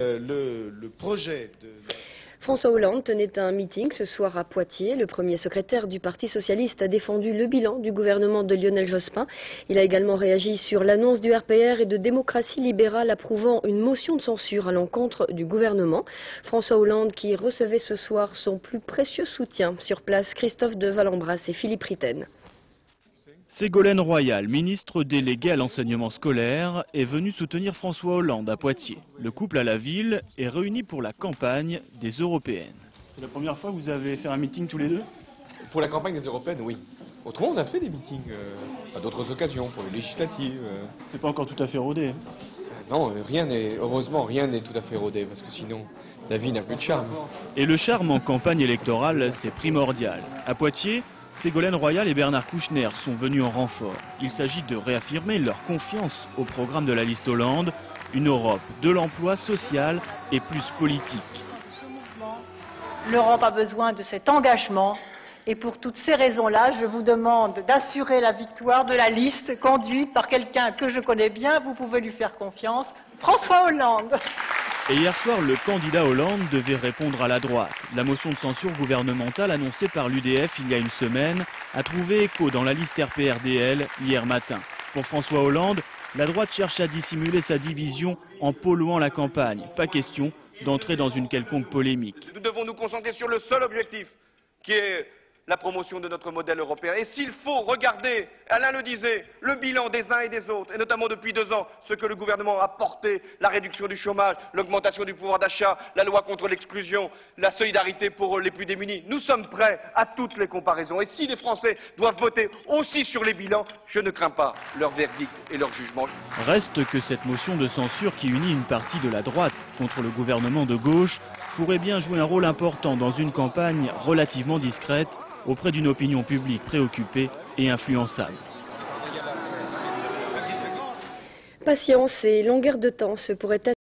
Le projet de... François Hollande tenait un meeting ce soir à Poitiers. Le premier secrétaire du Parti socialiste a défendu le bilan du gouvernement de Lionel Jospin. Il a également réagi sur l'annonce du RPR et de Démocratie libérale approuvant une motion de censure à l'encontre du gouvernement. François Hollande qui recevait ce soir son plus précieux soutien sur place, Christophe de Valembras et Philippe Ritten. Ségolène Royal, ministre déléguée à l'enseignement scolaire, est venue soutenir François Hollande à Poitiers. Le couple à la ville est réuni pour la campagne des européennes. C'est la première fois que vous avez fait un meeting tous les deux? Pour la campagne des européennes, oui. Autrement, on a fait des meetings à d'autres occasions, pour les législatives. C'est pas encore tout à fait rodé. Non, heureusement, rien n'est tout à fait rodé, parce que sinon, la vie n'a plus de charme. Et le charme en campagne électorale, c'est primordial. À Poitiers, Ségolène Royal et Bernard Kouchner sont venus en renfort. Il s'agit de réaffirmer leur confiance au programme de la liste Hollande, une Europe de l'emploi social et plus politique. L'Europe a besoin de cet engagement et pour toutes ces raisons-là, je vous demande d'assurer la victoire de la liste conduite par quelqu'un que je connais bien, vous pouvez lui faire confiance, François Hollande. Et hier soir, le candidat Hollande devait répondre à la droite. La motion de censure gouvernementale annoncée par l'UDF il y a une semaine a trouvé écho dans la liste RPR-DL hier matin. Pour François Hollande, la droite cherche à dissimuler sa division en polluant la campagne. Pas question d'entrer dans une quelconque polémique. Nous devons nous concentrer sur le seul objectif, qui est la promotion de notre modèle européen. Et s'il faut regarder, Alain le disait, le bilan des uns et des autres, et notamment depuis 2 ans, ce que le gouvernement a porté, la réduction du chômage, l'augmentation du pouvoir d'achat, la loi contre l'exclusion, la solidarité pour les plus démunis, nous sommes prêts à toutes les comparaisons. Et si les Français doivent voter aussi sur les bilans, je ne crains pas leur verdict et leur jugement. Reste que cette motion de censure qui unit une partie de la droite contre le gouvernement de gauche pourrait bien jouer un rôle important dans une campagne relativement discrète auprès d'une opinion publique préoccupée et influençable. Patience et longueur de temps, ce pourrait être